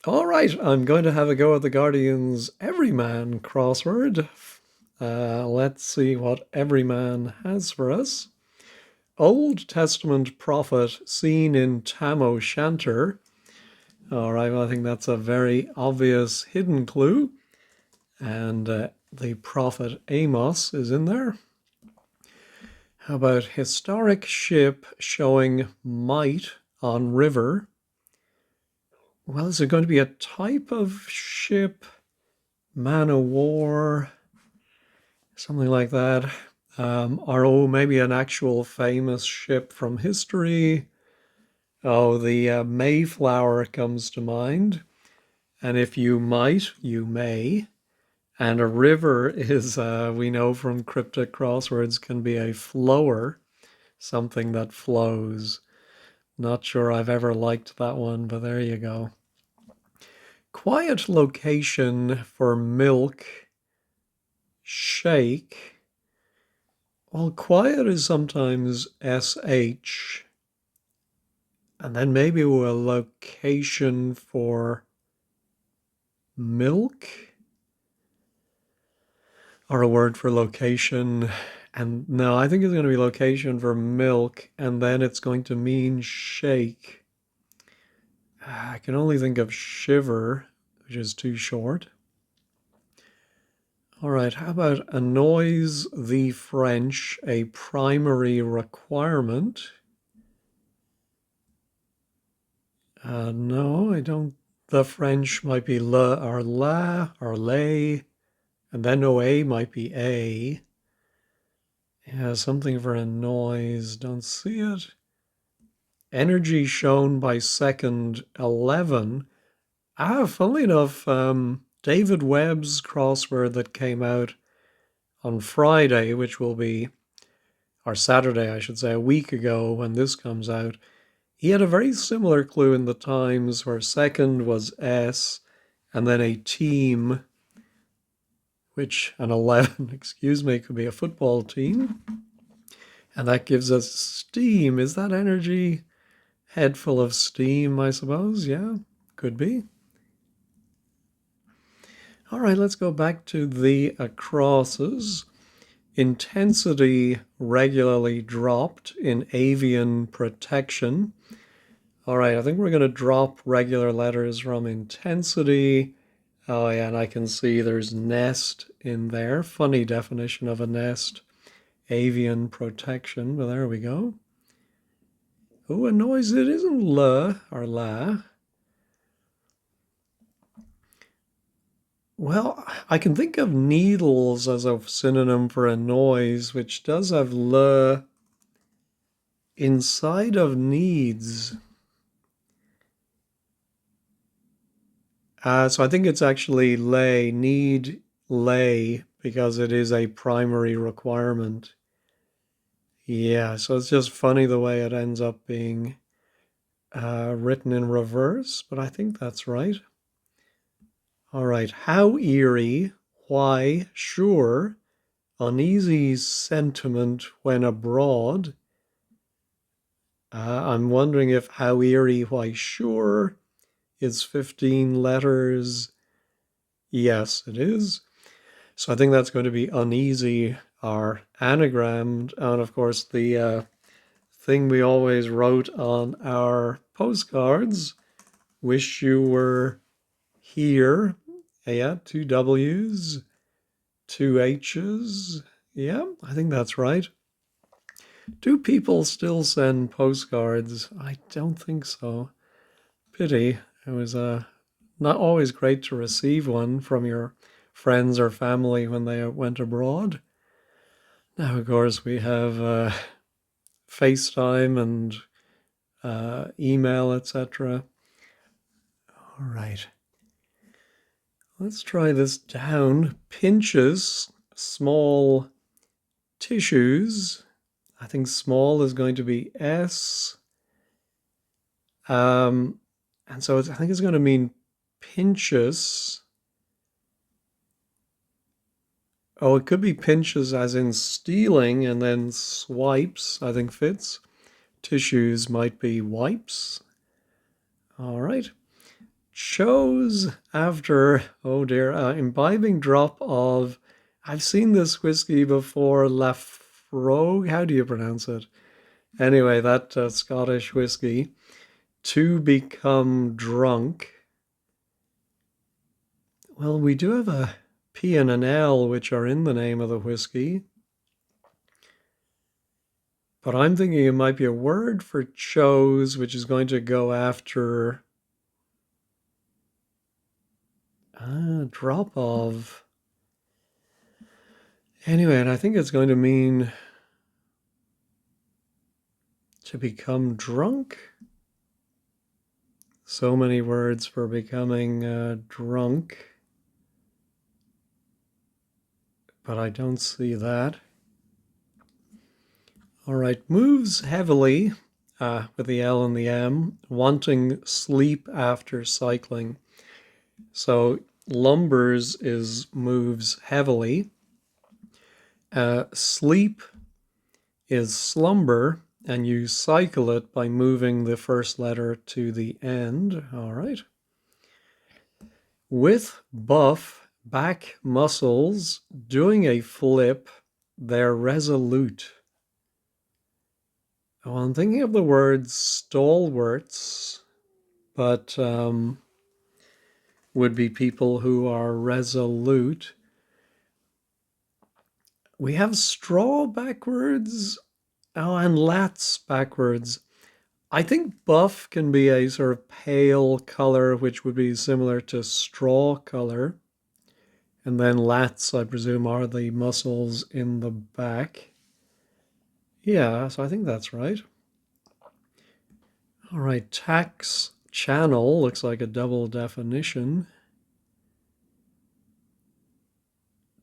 All right, I'm going to have a go at the Guardian's Everyman crossword. Let's see what Everyman has for us. Old Testament prophet seen in Tam O'Shanter. All right, well, I think that's a very obvious hidden clue. And the prophet Amos is in there. How about historic ship showing might on river? Well, is it going to be a type of ship? Man o' war, something like that. Or maybe an actual famous ship from history. Oh, the Mayflower comes to mind. And if you might, you may. And a river is, we know from cryptic crosswords, can be a flower, something that flows. Not sure I've ever liked that one, but there you go. Quiet location for milk, shake. Well, quiet is sometimes SH, and then maybe a location for milk, or a word for location. And no, I think it's going to be location for milk, and then it's going to mean shake. I can only think of shiver, which is too short. All right, how about annoys the French a primary requirement? No, I don't. The French might be le or la or lay, and then OA might be a. Yeah, something for a noise. Don't see it. Energy shown by second 11. Funnily enough, David Webb's crossword that came out on Friday, which will be, or Saturday, I should say, a week ago when this comes out, he had a very similar clue in the Times where second was S and then a team, which an 11, excuse me, could be a football team. And that gives us steam. Is that energy? Head full of steam, I suppose. Yeah, could be. All right, let's go back to the acrosses. Intensity regularly dropped in avian protection. All right, I think we're going to drop regular letters from intensity. Oh, yeah, and I can see there's nest in there. Funny definition of a nest. Avian protection, but there we go. Oh, a noise that isn't la or la. Well, I can think of needles as a synonym for a noise, which does have la inside of needs. So I think it's actually lay, need lay, because it is a primary requirement. Yeah, so it's just funny the way it ends up being written in reverse, but I think that's right. All right, how eerie, why, sure, uneasy sentiment when abroad. I'm wondering if how eerie, why, sure is 15 letters. Yes, it is. So I think that's going to be uneasy or anagrammed. And of course, the thing we always wrote on our postcards, wish you were here. Yeah, two W's, two H's. Yeah, I think that's right. Do people still send postcards? I don't think so. Pity. It was not always great to receive one from your friends or family when they went abroad. Now, of course, we have FaceTime and email, etc. All right. Let's try this down. Pinches, small tissues. I think small is going to be S. And so I think it's going to mean pinches. Oh, it could be pinches as in stealing, and then swipes, I think fits. Tissues might be wipes. All right. chose after, oh dear, imbibing drop of, I've seen this whiskey before, Lafrogue, how do you pronounce it? Anyway, that Scottish whiskey, to become drunk. Well, we do have a P and an L, which are in the name of the whiskey. But I'm thinking it might be a word for chose, which is going to go after drop of. Anyway, and I think it's going to mean to become drunk. So many words for becoming drunk. But I don't see that. All right, moves heavily with the L and the M, wanting sleep after cycling. So lumbers is moves heavily. Sleep is slumber, and you cycle it by moving the first letter to the end. All right. With buff, back muscles, doing a flip, they're resolute. Oh, I'm thinking of the word stalwarts, but would be people who are resolute. We have straw backwards. Oh, and lats backwards. I think buff can be a sort of pale color, which would be similar to straw color. And then lats, I presume, are the muscles in the back. Yeah, so I think that's right. All right, tax channel looks like a double definition,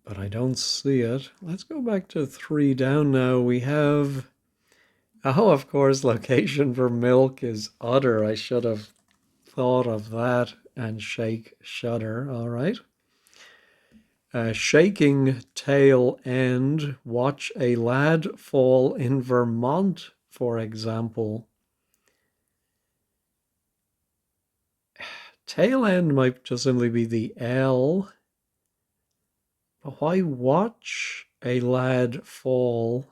but I don't see it. Let's go back to 3 down now. We have, oh, of course, location for milk is udder. I should have thought of that, and shake, shudder. All right. Shaking tail end, watch a lad fall in Vermont, for example. Tail end might just simply be the L. But why watch a lad fall?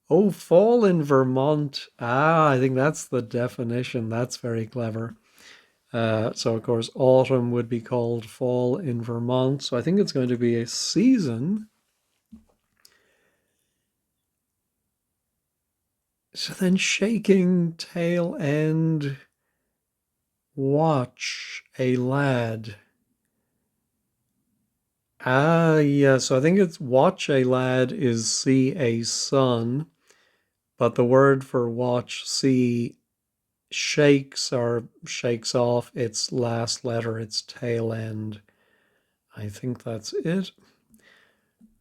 Oh, fall in Vermont. Ah, I think that's the definition. That's very clever. So, of course, autumn would be called fall in Vermont. So I think it's going to be a season. So then shaking tail end, watch a lad. Ah, yeah, so I think it's watch a lad is see a son, but the word for watch, see, shakes or shakes off its last letter, its tail end. I think that's it.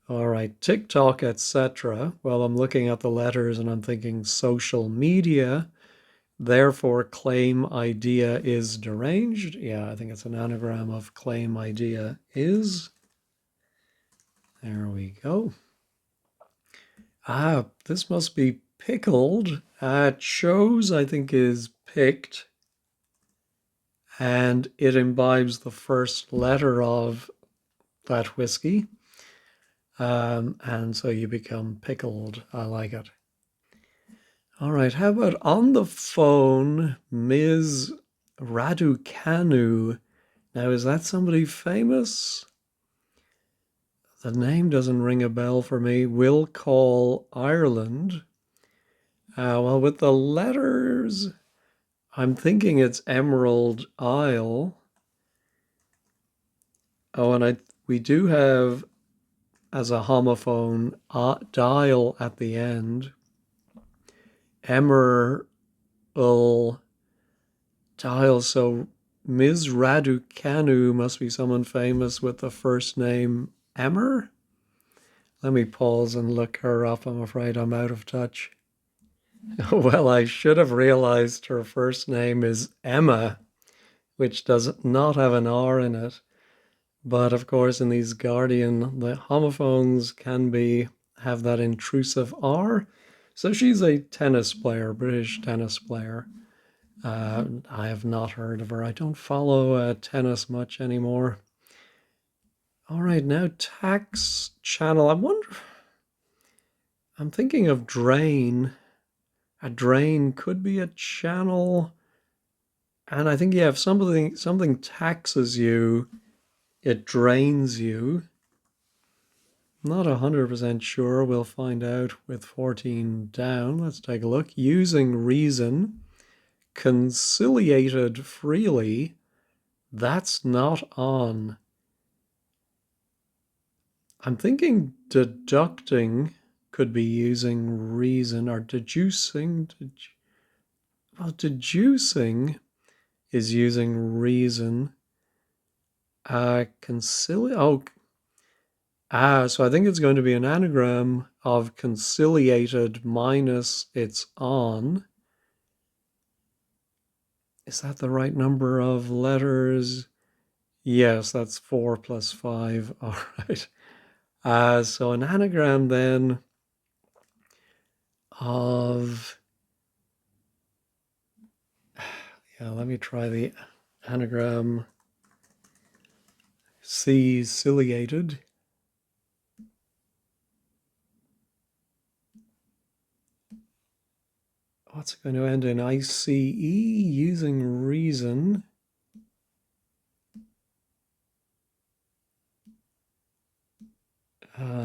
All right, TikTok, etc. Well, I'm looking at the letters and I'm thinking social media. Therefore, claim idea is deranged. Yeah, I think it's an anagram of claim idea is. There we go. Ah, this must be pickled. Chose, I think, is picked. And it imbibes the first letter of that whiskey. And so you become pickled. I like it. All right, how about on the phone, Ms. Raducanu? Now, is that somebody famous? The name doesn't ring a bell for me. Will call Ireland. Well, with the letters, I'm thinking it's Emerald Isle. Oh, and we do have as a homophone dial at the end. Emerald dial. So Ms. Raducanu must be someone famous with the first name Emer. Let me pause and look her up. I'm afraid I'm out of touch. Well, I should have realized her first name is Emma, which does not have an R in it. But of course, in these Guardian, the homophones can have that intrusive R. So she's a tennis player, British tennis player. I have not heard of her. I don't follow tennis much anymore. All right, now tax channel. I'm thinking of drain. A drain could be a channel. And I think, yeah, if something taxes you, it drains you. Not 100% sure. We'll find out with 14 down. Let's take a look. Using reason, conciliated freely, that's not on. I'm thinking deducting could be using reason, or deducing. Well, deducing is using reason. So I think it's going to be an anagram of conciliated minus its on. Is that the right number of letters? Yes, that's 4 plus 5. All right. So an anagram then of, yeah, let me try the anagram conciliated. What's it going to end in? ICE, using reason.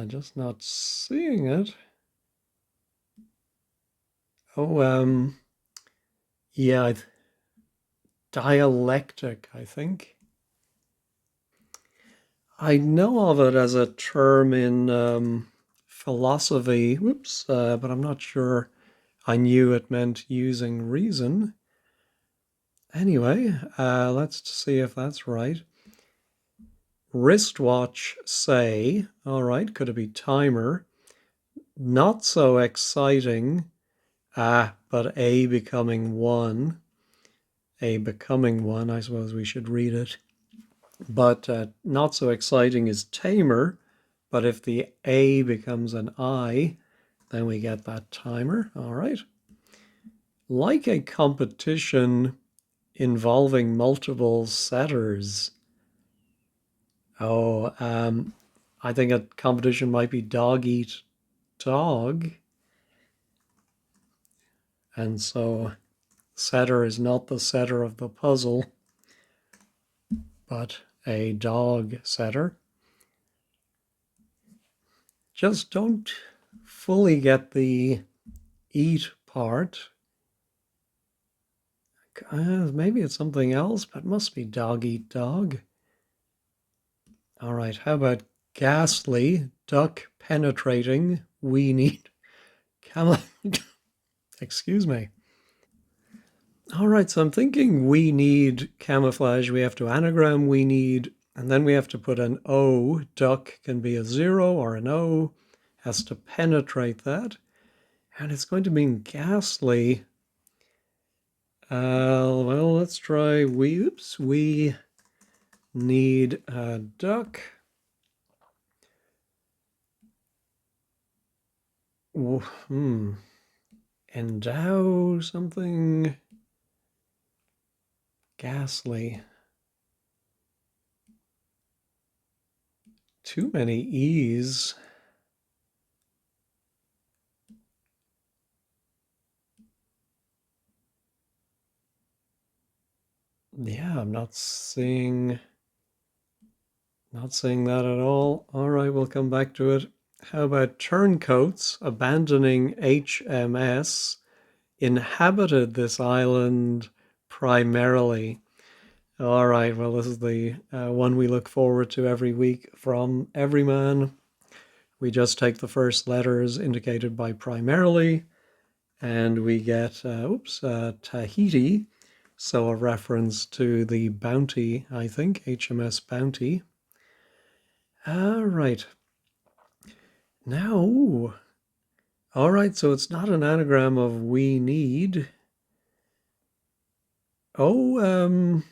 Just not seeing it. Oh, yeah, dialectic, I think. I know of it as a term in philosophy, but I'm not sure I knew it meant using reason. Anyway, let's see if that's right. Wristwatch, say. All right, could it be timer? Not so exciting. But A becoming one. A becoming one, I suppose we should read it. But not so exciting is tamer. But if the A becomes an I, then we get that timer. All right. Like a competition involving multiple setters. Oh, I think a competition might be dog eat dog. And so setter is not the setter of the puzzle, but a dog setter. Just don't fully get the eat part. Maybe it's something else, but it must be dog eat dog. All right, how about ghastly, duck penetrating, we need camel. Excuse me. All right, so I'm thinking we need camouflage. We have to anagram we need, and then we have to put an O. Duck can be a 0 or an O, has to penetrate that. And it's going to mean ghastly. Well, let's try we need a duck. Endow something. Ghastly. Too many E's. Yeah, I'm not seeing that at all. All right, we'll come back to it. How about turncoats abandoning HMS inhabited this island primarily? All right, well, this is the one we look forward to every week from Everyman. We just take the first letters indicated by primarily, and we get, Tahiti. So a reference to the Bounty, I think, HMS Bounty. All right. Now, all right, so it's not an anagram of we need. Oh, I'm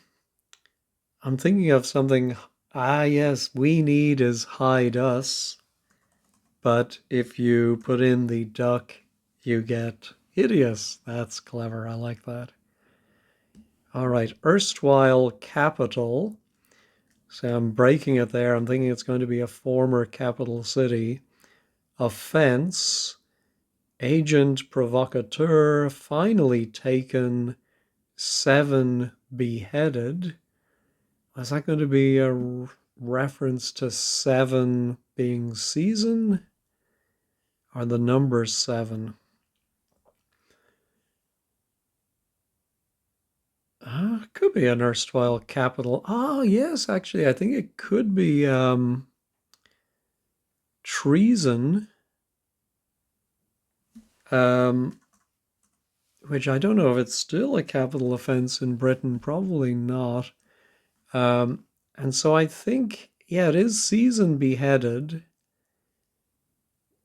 thinking of something. Yes, we need is hide us. But if you put in the duck, you get hideous. That's clever. I like that. All right, erstwhile capital. So I'm breaking it there. I'm thinking it's going to be a former capital city. Offense, agent provocateur, finally taken, 7 beheaded. Is that going to be a reference to 7 being season or the number 7? Could be an erstwhile capital. Oh, yes, actually, I think it could be treason, um, which I don't know if it's still a capital offense in Britain. Probably not. Um, and so I think, yeah, it is season beheaded.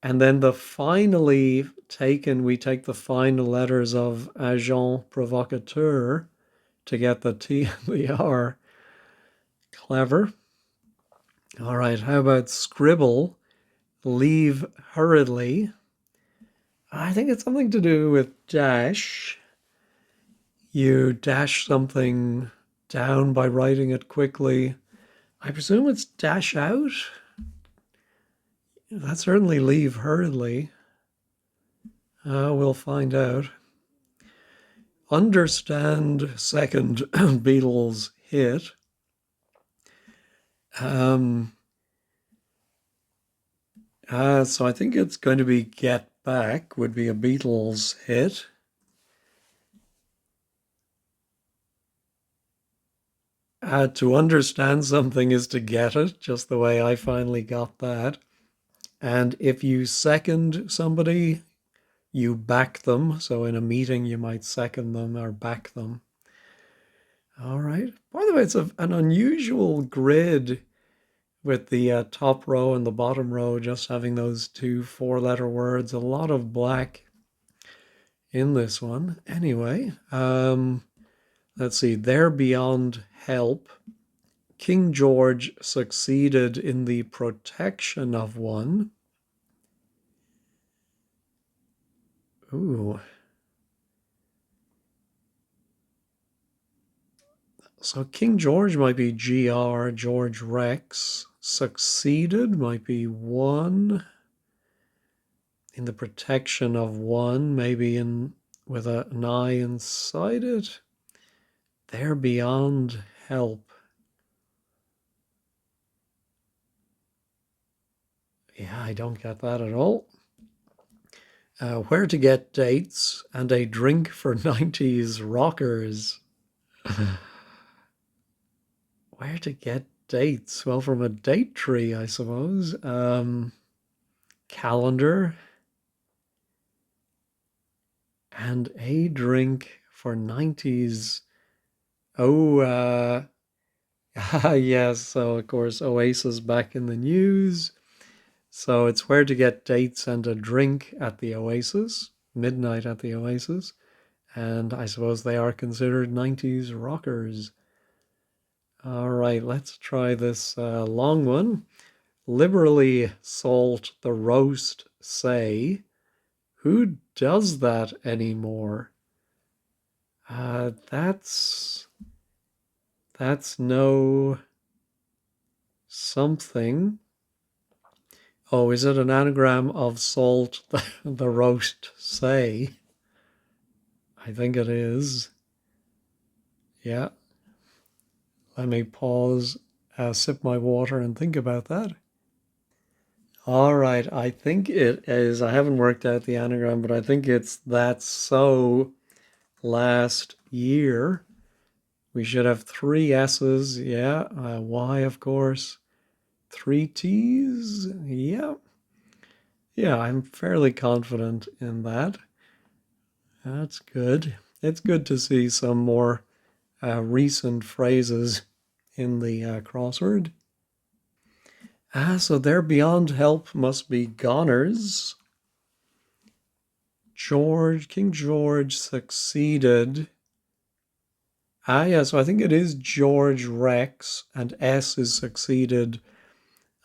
And then the finally taken, we take the final letters of agent provocateur to get the T and the R. Clever. All right, how about scribble? Leave hurriedly. I think it's something to do with dash. You dash something down by writing it quickly. I presume it's dash out. That certainly leave hurriedly. We'll find out. Understand second Beatles hit. Um, so I think it's going to be Get Back would be a Beatles hit. To understand something is to get it, just the way I finally got that. And if you second somebody, you back them. So in a meeting, you might second them or back them. All right. By the way, it's an unusual grid with the top row and the bottom row just having those 2 4-letter words. A lot of black in this one. Anyway, let's see. They're beyond help. King George succeeded in the protection of one. Ooh. So King George might be GR, George Rex. Succeeded might be one. In the protection of one, maybe in with an eye inside it. They're beyond help. Yeah, I don't get that at all. Where to get dates and a drink for 90s rockers. Where to get dates? Well, from a date tree, I suppose. Calendar and a drink for 90s. Oh, yes. So, of course, Oasis back in the news. So it's where to get dates and a drink at the Oasis, midnight at the Oasis. And I suppose they are considered 90s rockers. All right, let's try this long one. Liberally salt the roast, say. Who does that anymore? That's no something. Oh, is it an anagram of salt the roast, say? I think it is. Yeah. Let me pause, sip my water, and think about that. All right. I think it is. I haven't worked out the anagram, but I think it's that's so last year. We should have 3 S's. Yeah. Y, of course. 3 T's. Yeah. Yeah. I'm fairly confident in that. That's good. It's good to see some more recent phrases in the crossword. So their beyond help must be goners. King George succeeded. Yeah, so I think it is George Rex, and S is succeeded.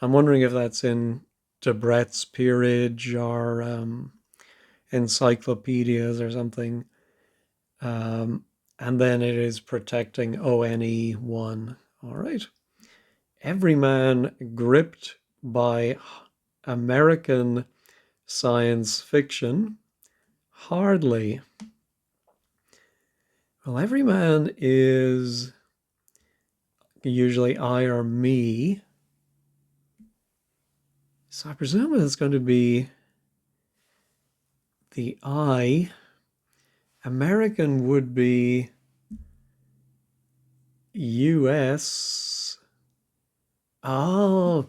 I'm wondering if that's in Debrett's peerage or encyclopedias or something. and then it is protecting ONE1. All right. Everyman gripped by American science fiction. Hardly. Well, everyman is usually I or me. So I presume it's going to be the I. American would be US. Oh,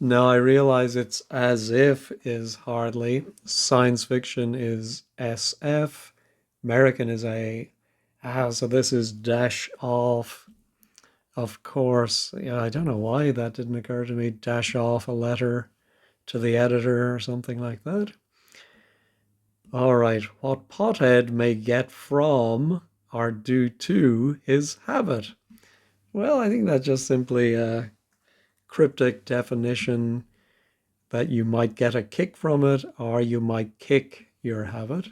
no, I realize it's as if is hardly. Science fiction is SF. American is A. Ah, so this is dash off. Of course. Yeah, I don't know why that didn't occur to me. Dash off a letter to the editor or something like that. All right. What pothead may get from or due to his habit? Well, I think that's just simply a cryptic definition that you might get a kick from it or you might kick your habit.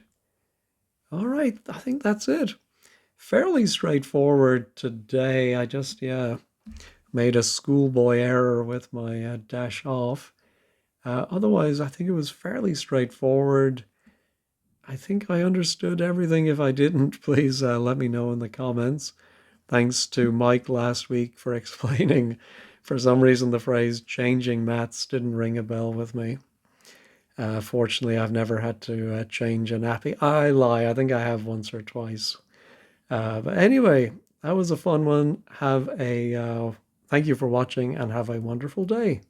All right. I think that's it. Fairly straightforward today. I just, made a schoolboy error with my dash off. Otherwise, I think it was fairly straightforward. I think I understood everything. If I didn't, please let me know in the comments. Thanks to Mike last week for explaining. For some reason, the phrase changing maths didn't ring a bell with me. Fortunately, I've never had to change an appy. I lie, I think I have once or twice. But anyway, that was a fun one. Thank you for watching and have a wonderful day.